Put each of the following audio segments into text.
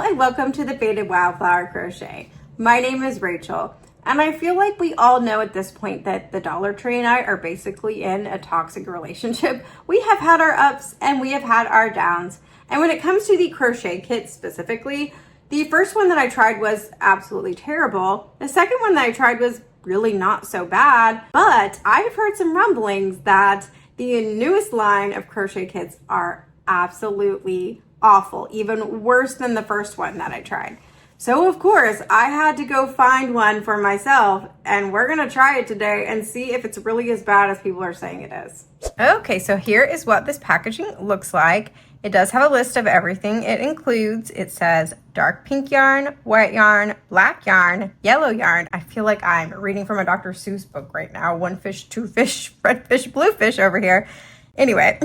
and welcome to the Faded Wildflower Crochet. My name is Rachel, and I feel like we all know at this point that the Dollar Tree and I are basically in a toxic relationship. We have had our ups and we have had our downs. And when it comes to the crochet kit specifically, the first one that I tried was absolutely terrible. The second one that I tried was really not so bad, but I've heard some rumblings that the newest line of crochet kits are absolutely awful, even worse than the first one that I tried. So of course I had to go find one for myself, and we're gonna try it today and see if it's really as bad as people are saying it is. Okay, so here is what this packaging looks like. It does have a list of everything it includes. It says dark pink yarn, white yarn, black yarn, yellow yarn. I feel like I'm reading from a Dr. Seuss book right now. One fish, two fish, red fish, blue fish over here. Anyway,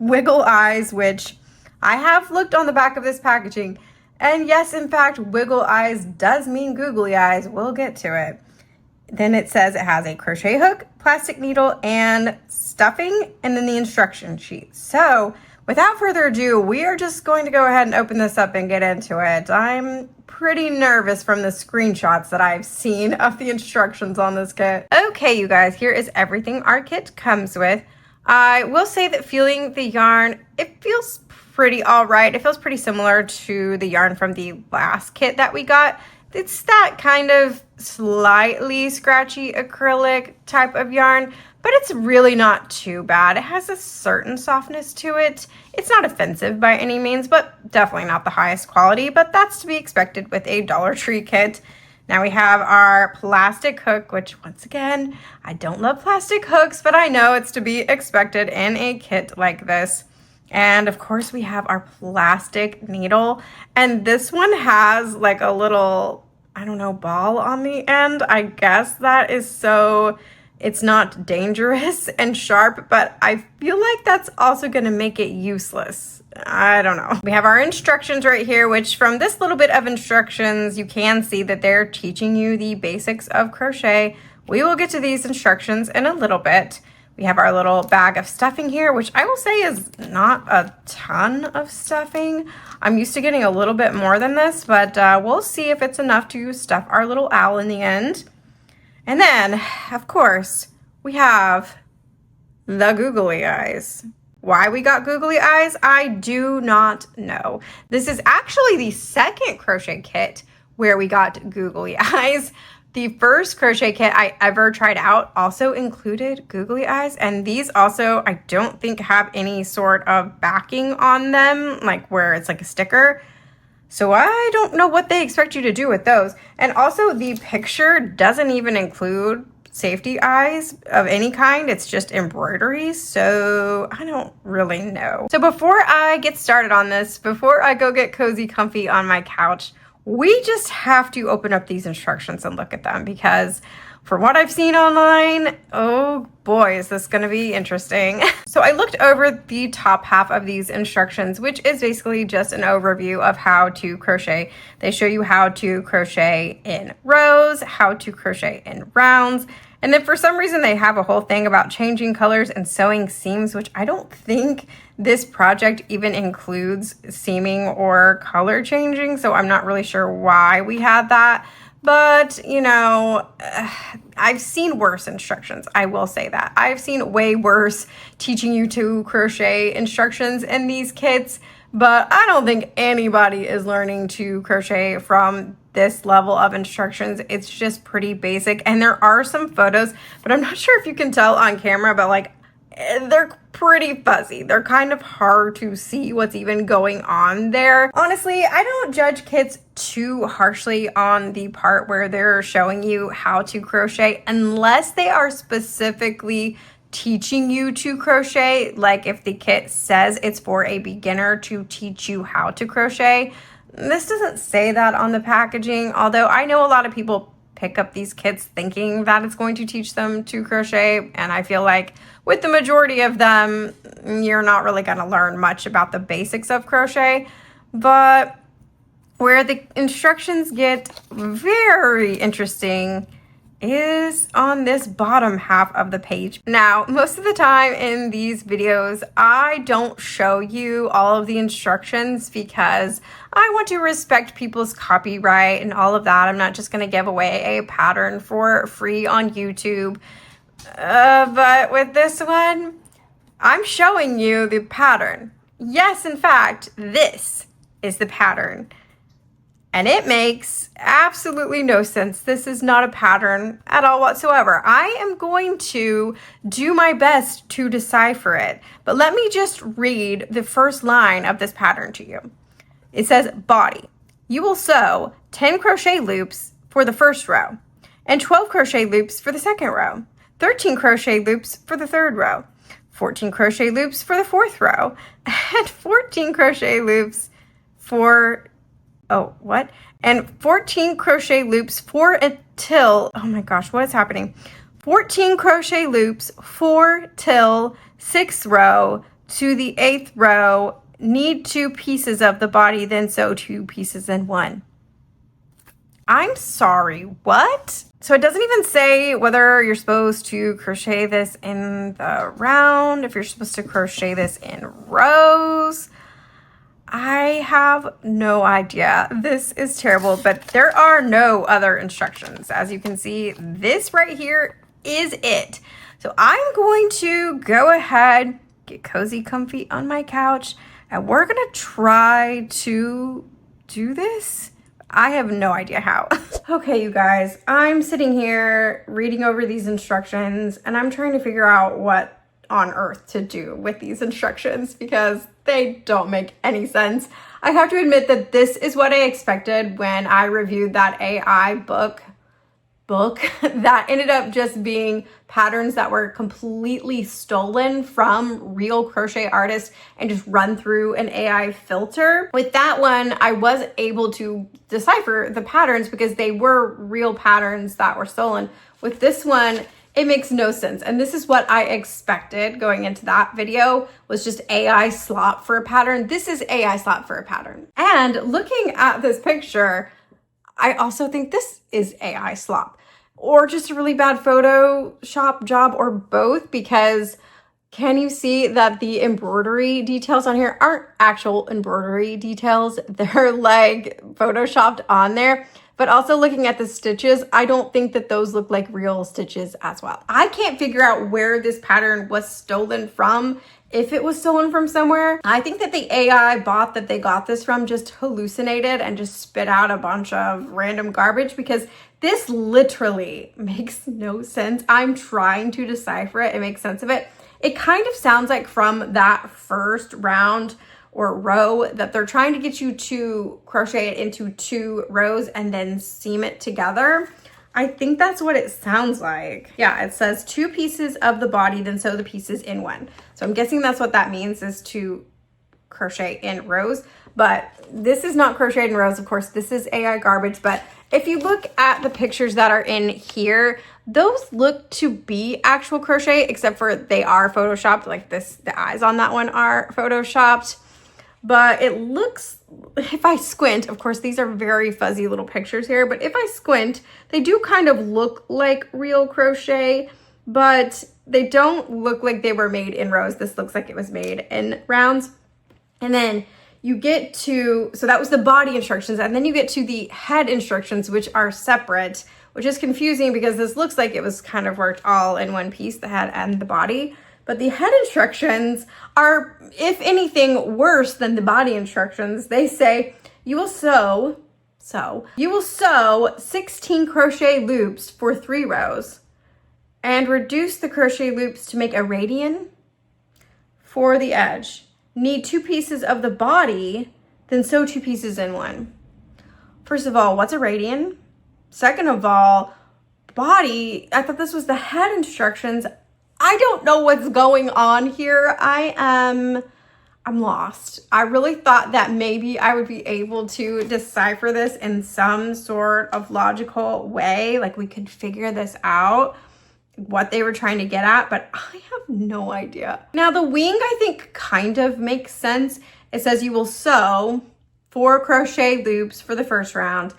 wiggle eyes, which I have looked on the back of this packaging. And yes, in fact, wiggle eyes does mean googly eyes. We'll get to it. Then it says it has a crochet hook, plastic needle, and stuffing, and then the instruction sheet. So without further ado, we are just going to go ahead and open this up and get into it. I'm pretty nervous from the screenshots that I've seen of the instructions on this kit. Okay, you guys, here is everything our kit comes with. I will say that feeling the yarn, it feels pretty all right. It feels pretty similar to the yarn from the last kit that we got. It's that kind of slightly scratchy acrylic type of yarn, but it's really not too bad. It has a certain softness to it. It's not offensive by any means, but definitely not the highest quality, but that's to be expected with a Dollar Tree kit. Now we have our plastic hook, which once again, I don't love plastic hooks, but I know it's to be expected in a kit like this. And of course we have our plastic needle, and this one has like a little, I don't know, ball on the end. I guess that is so it's not dangerous and sharp, but I feel like that's also going to make it useless. I don't know. We have our instructions right here, which from this little bit of instructions, you can see that they're teaching you the basics of crochet. We will get to these instructions in a little bit. We have our little bag of stuffing here, which I will say is not a ton of stuffing. I'm used to getting a little bit more than this, but we'll see if it's enough to stuff our little owl in the end. And then, of course, we have the googly eyes. Why we got googly eyes, I do not know. This is actually the second crochet kit where we got googly eyes. The first crochet kit I ever tried out also included googly eyes, and these also I don't think have any sort of backing on them, like where it's like a sticker. So I don't know what they expect you to do with those. And also the picture doesn't even include safety eyes of any kind. It's just embroidery. So I don't really know. So before I get started on this, before I go get cozy comfy on my couch, we just have to open up these instructions and look at them, because from what I've seen online, oh boy, is this going to be interesting. So I looked over the top half of these instructions, which is basically just an overview of how to crochet. They show you how to crochet in rows, how to crochet in rounds, and then for some reason they have a whole thing about changing colors and sewing seams, which I don't think this project even includes seaming or color changing, so I'm not really sure why we had that. But, you know, I've seen worse instructions. I will say that. I've seen way worse teaching you to crochet instructions in these kits, but I don't think anybody is learning to crochet from this level of instructions. It's just pretty basic. And there are some photos, but I'm not sure if you can tell on camera, but like they're pretty fuzzy. They're kind of hard to see what's even going on there. Honestly, I don't judge kits too harshly on the part where they're showing you how to crochet unless they are specifically teaching you to crochet. Like if the kit says it's for a beginner to teach you how to crochet. This doesn't say that on the packaging, although I know a lot of people pick up these kits thinking that it's going to teach them to crochet, and I feel like with the majority of them, you're not really going to learn much about the basics of crochet. But where the instructions get very interesting is on this bottom half of the page. Now, most of the time in these videos, I don't show you all of the instructions because I want to respect people's copyright and all of that. I'm not just going to give away a pattern for free on YouTube. But with this one, I'm showing you the pattern. Yes, in fact, this is the pattern. And it makes absolutely no sense. This is not a pattern at all whatsoever. I am going to do my best to decipher it. But let me just read the first line of this pattern to you. It says, body. You will sew 10 crochet loops for the first row, and 12 crochet loops for the second row, 13 crochet loops for the third row, 14 crochet loops for the fourth row, and 14 crochet loops for and 14 crochet loops for until, oh my gosh, what is happening? 14 crochet loops for till 6th row to the 8th row. Need 2 pieces of the body, then sew 2 pieces in one. I'm sorry, what? So it doesn't even say whether you're supposed to crochet this in the round, if you're supposed to crochet this in rows. I have no idea. This is terrible, but there are no other instructions. As you can see, this right here is it. So I'm going to go ahead, get cozy, comfy on my couch, and we're gonna try to do this. I have no idea how. Okay, you guys, I'm sitting here reading over these instructions, and I'm trying to figure out what on earth to do with these instructions because they don't make any sense. I have to admit that this is what I expected when I reviewed that AI book that ended up just being patterns that were completely stolen from real crochet artists and just run through an AI filter. With that one, I was able to decipher the patterns because they were real patterns that were stolen. With this one, it makes no sense. And this is what I expected going into that video, was just AI slop for a pattern. This is AI slop for a pattern. And looking at this picture, I also think this is AI slop or just a really bad Photoshop job, or both, because can you see that the embroidery details on here aren't actual embroidery details? They're like Photoshopped on there. But also looking at the stitches, I don't think that those look like real stitches as well. I can't figure out where this pattern was stolen from, if it was stolen from somewhere. I think that the AI bot that they got this from just hallucinated and just spit out a bunch of random garbage, because this literally makes no sense. I'm trying to decipher it and make sense of it. It kind of sounds like from that first round or row that they're trying to get you to crochet it into 2 rows and then seam it together. I think that's what it sounds like. Yeah, it says 2 pieces of the body, then sew the pieces in one. So I'm guessing that's what that means, is to crochet in rows. But this is not crocheted in rows, of course. This is AI garbage. But if you look at the pictures that are in here, those look to be actual crochet, except for they are photoshopped. Like this, the eyes on that one are photoshopped. But it looks, if I squint, of course, these are very fuzzy little pictures here, but if I squint, they do kind of look like real crochet, but they don't look like they were made in rows. This looks like it was made in rounds. And then you get to, so that was the body instructions, and then you get to the head instructions, which are separate, which is confusing because this looks like it was kind of worked all in one piece, the head and the body. But the head instructions are, if anything, worse than the body instructions. They say you will sew 16 crochet loops for 3 rows and reduce the crochet loops to make a radian for the edge. Need 2 pieces of the body, then sew 2 pieces in one. First of all, what's a radian? Second of all, body, I thought this was the head instructions. I don't know what's going on here. I'm lost. I really thought that maybe I would be able to decipher this in some sort of logical way. Like we could figure this out, what they were trying to get at, but I have no idea. Now the wing, I think, kind of makes sense. It says you will sew 4 crochet loops for the first round,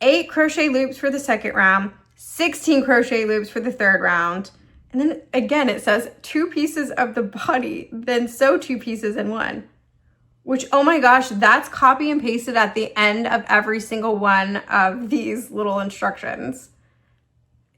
8 crochet loops for the second round, 16 crochet loops for the third round. And then again, it says 2 pieces of the body, then sew 2 pieces in one. Which, oh my gosh, that's copy and pasted at the end of every single one of these little instructions.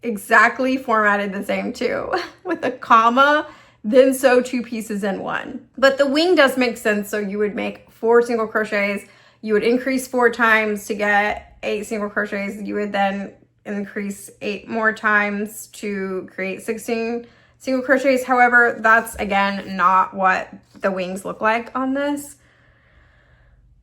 Exactly formatted the same too, with a comma, then sew 2 pieces in one. But the wing does make sense, so you would make 4 single crochets, you would increase 4 times to get 8 single crochets, you would then increase 8 more times to create 16 single crochets. However, that's again not what the wings look like on this.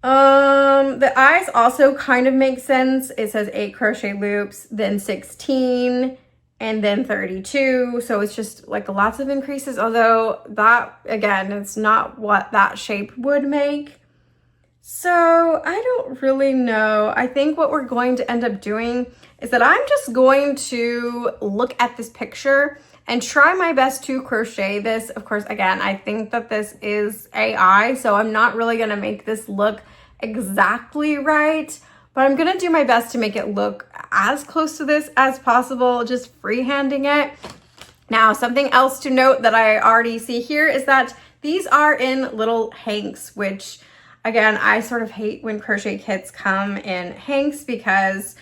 The eyes also kind of make sense. It says 8 crochet loops, then 16, and then 32. So it's just like lots of increases, although that, again, it's not what that shape would make. So I don't really know. I think what we're going to end up doing is that I'm just going to look at this picture and try my best to crochet this. Of course, again, I think that this is AI, so I'm not really gonna make this look exactly right, but I'm gonna do my best to make it look as close to this as possible, just freehanding it. Now, something else to note that I already see here is that these are in little hanks, which again, I sort of hate when crochet kits come in hanks because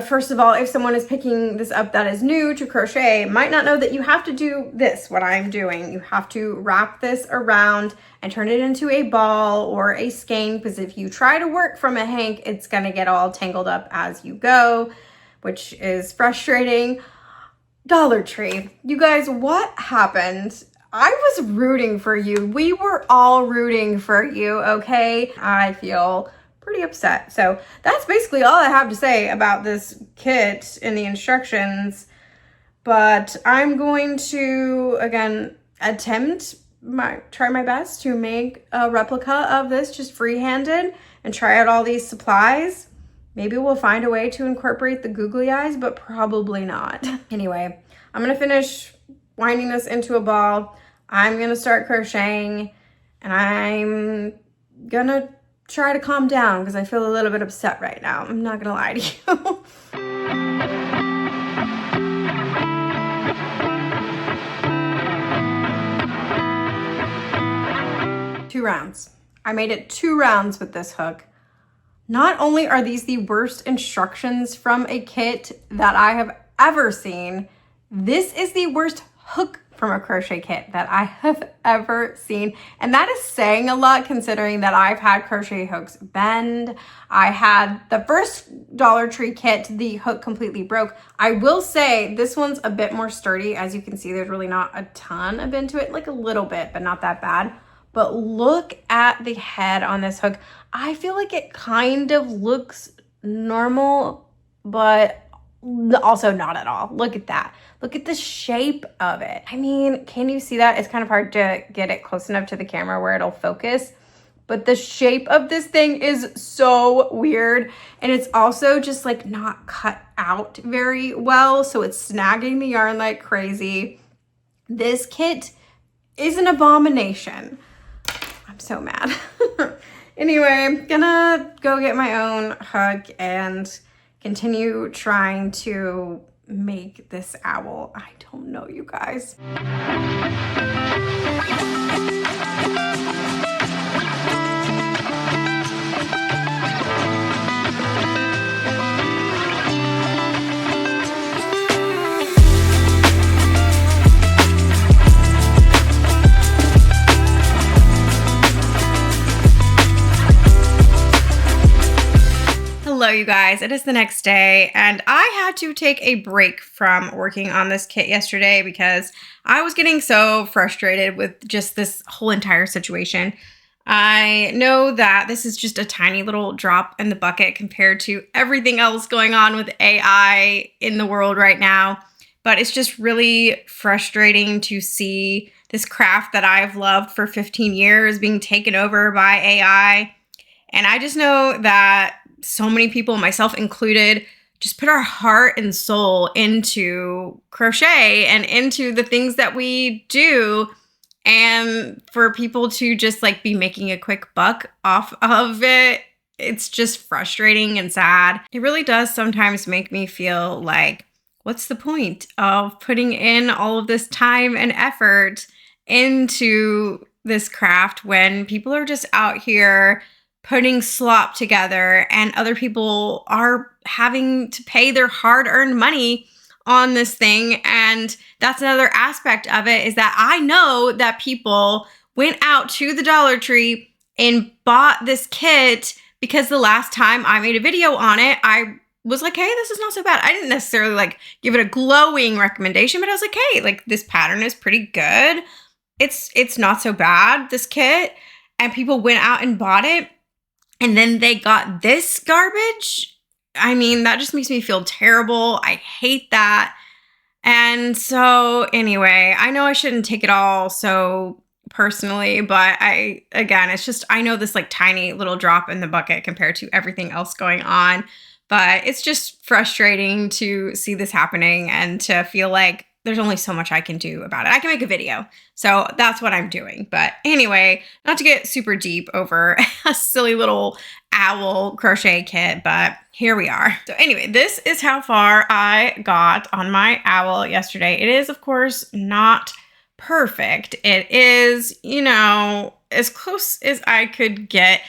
first of all, if someone is picking this up that is new to crochet, might not know that you have to do this, what I'm doing. You have to wrap this around and turn it into a ball or a skein, because if you try to work from a hank, it's gonna get all tangled up as you go, which is frustrating. Dollar Tree. You guys, what happened? I was rooting for you. We were all rooting for you, okay? I feel pretty upset. So that's basically all I have to say about this kit in the instructions. But I'm going to, again, try my best to make a replica of this just freehanded and try out all these supplies. Maybe we'll find a way to incorporate the googly eyes, but probably not. Anyway, I'm gonna finish winding this into a ball. I'm gonna start crocheting and I'm gonna try to calm down because I feel a little bit upset right now. I'm not gonna lie to you. 2 rounds. I made it 2 rounds with this hook. Not only are these the worst instructions from a kit that I have ever seen, this is the worst hook from a crochet kit that I have ever seen. And that is saying a lot considering that I've had crochet hooks bend. I had the first Dollar Tree kit, the hook completely broke. I will say this one's a bit more sturdy. As you can see, there's really not a ton of bend to it, like a little bit, but not that bad. But look at the head on this hook. I feel like it kind of looks normal, but also not at all. Look at that. Look at the shape of it. I mean, can you see that? It's kind of hard to get it close enough to the camera where it'll focus, but the shape of this thing is so weird. And it's also just like not cut out very well. So it's snagging the yarn like crazy. This kit is an abomination. I'm so mad. Anyway, I'm gonna go get my own hook and continue trying to make this owl. I don't know, you guys. Hello, you guys. It is the next day, and I had to take a break from working on this kit yesterday because I was getting so frustrated with just this whole entire situation. I know that this is just a tiny little drop in the bucket compared to everything else going on with AI in the world right now, but it's just really frustrating to see this craft that I've loved for 15 years being taken over by AI. And I just know that so many people, myself included, just put our heart and soul into crochet and into the things that we do. And for people to just like be making a quick buck off of it, it's just frustrating and sad. It really does sometimes make me feel like, what's the point of putting in all of this time and effort into this craft when people are just out here putting slop together and other people are having to pay their hard-earned money on this thing? And that's another aspect of it, is that I know that people went out to the Dollar Tree and bought this kit because the last time I made a video on it, I was like, hey, this is not so bad. I didn't necessarily like give it a glowing recommendation, but I was like, hey, like this pattern is pretty good. It's not so bad, this kit. And people went out and bought it. And then they got this garbage. I mean, that just makes me feel terrible. I hate that. And so anyway, I know I shouldn't take it all so personally, but it's just, I know this like tiny little drop in the bucket compared to everything else going on, but it's just frustrating to see this happening and to feel like there's only so much I can do about it. I can make a video, so that's what I'm doing. But anyway, not to get super deep over a silly little owl crochet kit, but here we are. So anyway, this is how far I got on my owl yesterday. It is, of course, not perfect. It is, as close as I could get.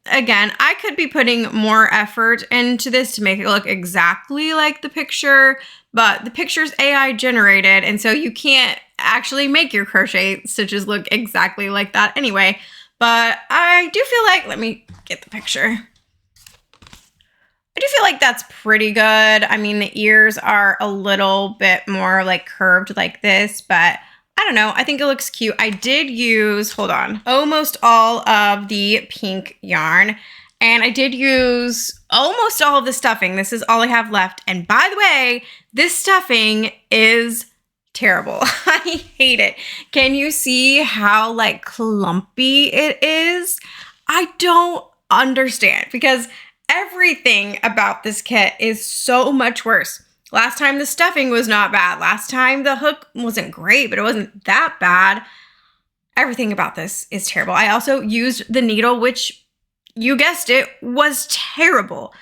Again, I could be putting more effort into this to make it look exactly like the picture, but the picture's AI generated, and so you can't actually make your crochet stitches look exactly like that anyway. But I do feel like, let me get the picture. I do feel like that's pretty good. I mean, the ears are a little bit more like curved like this, but I don't know. I think it looks cute. I did use, hold on, almost all of the pink yarn. And I did use almost all of the stuffing. This is all I have left. And by the way, this stuffing is terrible. I hate it. Can you see how like clumpy it is? I don't understand, because everything about this kit is so much worse. Last time the stuffing was not bad. Last time the hook wasn't great, but it wasn't that bad. Everything about this is terrible. I also used the needle, which, you guessed it, was terrible.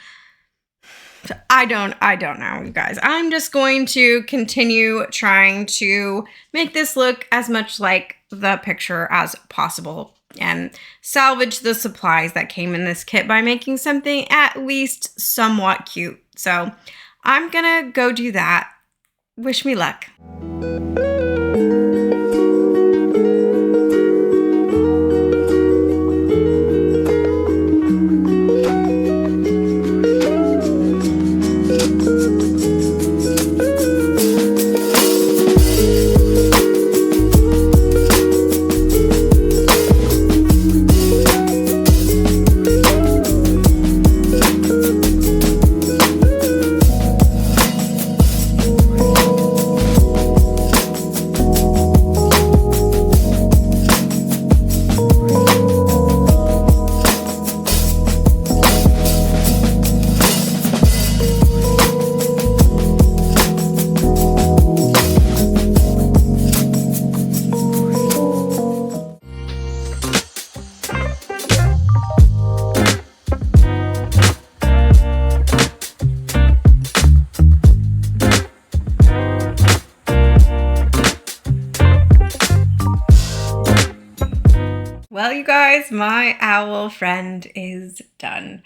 So I don't know, you guys. I'm just going to continue trying to make this look as much like the picture as possible and salvage the supplies that came in this kit by making something at least somewhat cute. So I'm gonna go do that. Wish me luck. Well, you guys, my owl friend is done.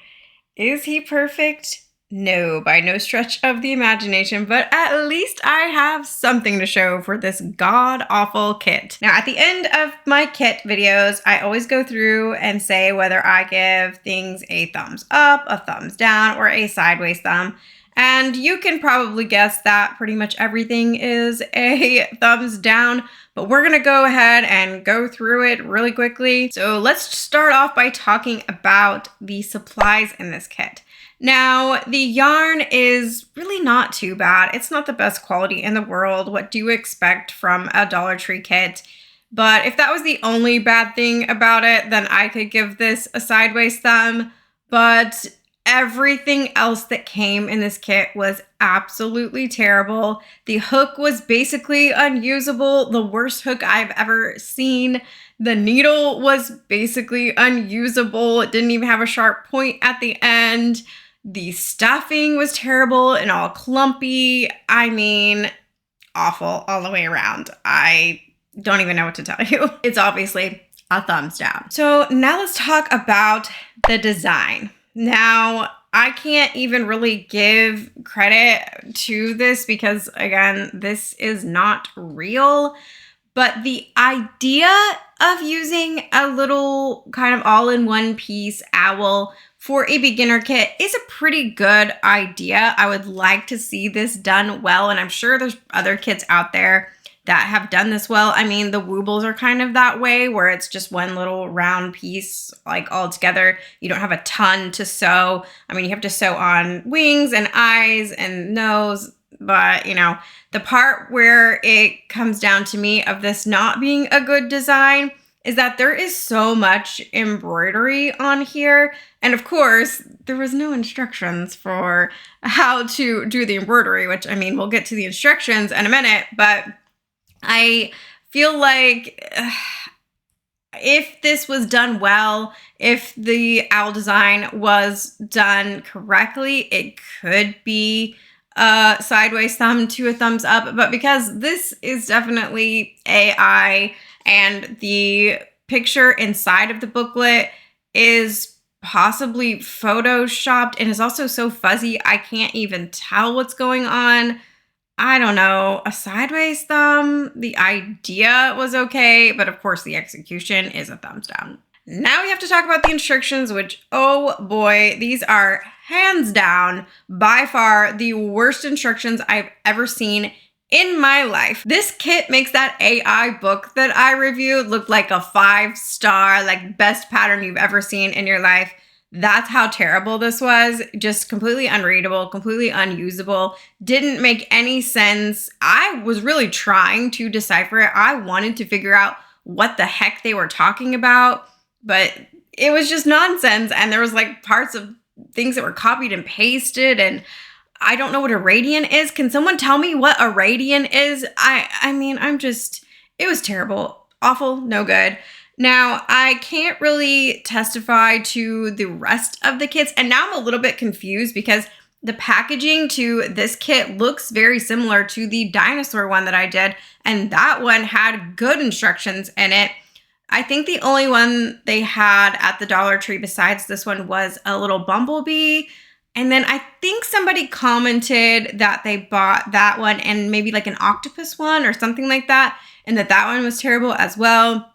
Is he perfect? No, by no stretch of the imagination, but at least I have something to show for this god-awful kit. Now, at the end of my kit videos, I always go through and say whether I give things a thumbs up, a thumbs down, or a sideways thumb. And you can probably guess that pretty much everything is a thumbs down, but we're gonna go ahead and go through it really quickly. So let's start off by talking about the supplies in this kit. Now, the yarn is really not too bad. It's not the best quality in the world. What do you expect from a Dollar Tree kit? But if that was the only bad thing about it, then I could give this a sideways thumb. But everything else that came in this kit was absolutely terrible. The hook was basically unusable, the worst hook I've ever seen. The needle was basically unusable. It didn't even have a sharp point at the end. The stuffing was terrible and all clumpy. I mean, awful all the way around. I don't even know what to tell you. It's obviously a thumbs down. So now let's talk about the design. Now, I can't even really give credit to this because, again, this is not real. But the idea of using a little kind of all-in-one piece owl for a beginner kit is a pretty good idea. I would like to see this done well, and I'm sure there's other kits out there that have done this well. I mean, the Woobles are kind of that way, where it's just one little round piece, like all together. You don't have a ton to sew. I mean, you have to sew on wings and eyes and nose, but you know, the part where it comes down to me of this not being a good design is that there is so much embroidery on here. And of course, there was no instructions for how to do the embroidery, which, I mean, we'll get to the instructions in a minute, but I feel like if this was done well, if the owl design was done correctly, it could be a sideways thumb to a thumbs up. But because this is definitely AI and the picture inside of the booklet is possibly photoshopped and is also so fuzzy, I can't even tell what's going on. I don't know, a sideways thumb. The idea was okay, but of course the execution is a thumbs down. Now we have to talk about the instructions, which, oh boy, these are hands down by far the worst instructions I've ever seen in my life. This kit makes that AI book that I reviewed look like a 5-star, like best pattern you've ever seen in your life. That's how terrible this was. Just completely unreadable, completely unusable. Didn't make any sense. I was really trying to decipher it. I wanted to figure out what the heck they were talking about, but it was just nonsense. And there was like parts of things that were copied and pasted, and I don't know what a radian is. Can someone tell me what a radian is? I mean, it was terrible, awful, no good. Now, I can't really testify to the rest of the kits, and now I'm a little bit confused because the packaging to this kit looks very similar to the dinosaur one that I did, and that one had good instructions in it. I think the only one they had at the Dollar Tree besides this one was a little bumblebee. And then I think somebody commented that they bought that one and maybe like an octopus one or something like that, and that one was terrible as well.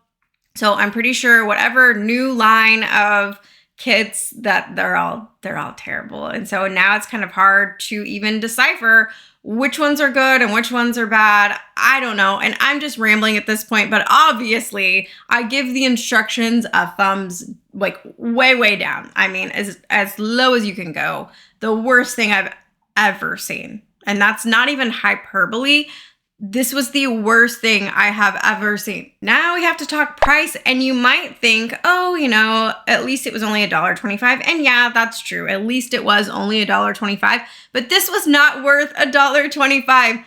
So I'm pretty sure whatever new line of kits that they're all terrible. And so now it's kind of hard to even decipher which ones are good and which ones are bad. I don't know. And I'm just rambling at this point, but obviously I give the instructions a thumbs like way down. I mean, as low as you can go. The worst thing I've ever seen. And that's not even hyperbole. This was the worst thing I have ever seen. Now we have to talk price, and you might think, oh, you know, at least it was only $1.25. And yeah, that's true. At least it was only $1.25, but this was not worth $1.25.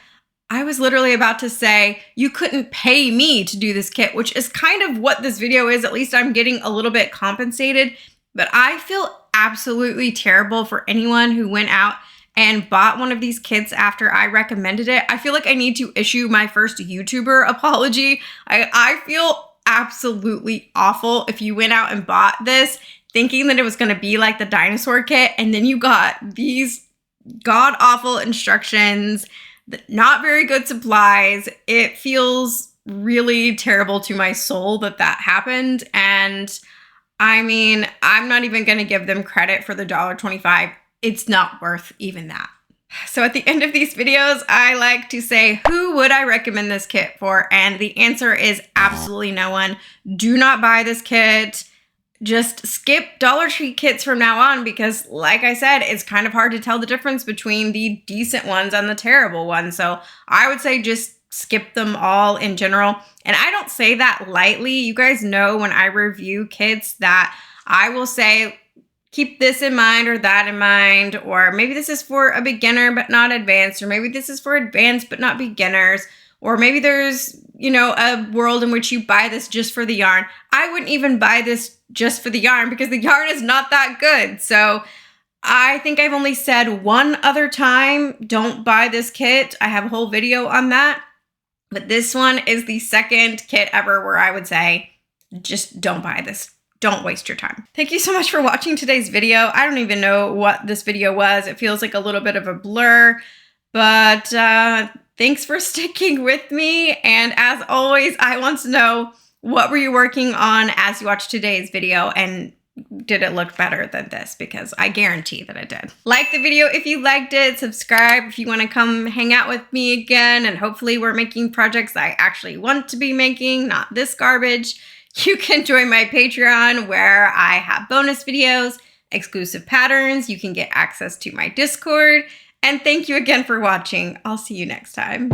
I was literally about to say you couldn't pay me to do this kit, which is kind of what this video is. At least I'm getting a little bit compensated, but I feel absolutely terrible for anyone who went out and bought one of these kits after I recommended it. I feel like I need to issue my first YouTuber apology. I feel absolutely awful if you went out and bought this thinking that it was going to be like the dinosaur kit, and then you got these god-awful instructions, not very good supplies. It feels really terrible to my soul that happened, and I mean, I'm not even going to give them credit for the $1.25. It's not worth even that. So at the end of these videos, I like to say, who would I recommend this kit for? And the answer is absolutely no one. Do not buy this kit. Just skip Dollar Tree kits from now on because, like I said, it's kind of hard to tell the difference between the decent ones and the terrible ones. So I would say just skip them all in general. And I don't say that lightly. You guys know when I review kits that I will say, keep this in mind or that in mind, or maybe this is for a beginner but not advanced, or maybe this is for advanced but not beginners, or maybe there's, you know, a world in which you buy this just for the yarn. I wouldn't even buy this just for the yarn because the yarn is not that good. So I think I've only said one other time, don't buy this kit. I have a whole video on that. But this one is the second kit ever where I would say, just don't buy this. Don't waste your time. Thank you so much for watching today's video. I don't even know what this video was. It feels like a little bit of a blur, but thanks for sticking with me. And as always, I want to know, what were you working on as you watched today's video, and did it look better than this? Because I guarantee that it did. Like the video if you liked it, subscribe if you want to come hang out with me again, and hopefully we're making projects I actually want to be making, not this garbage. You can join my Patreon where I have bonus videos, exclusive patterns, you can get access to my Discord, and thank you again for watching. I'll see you next time.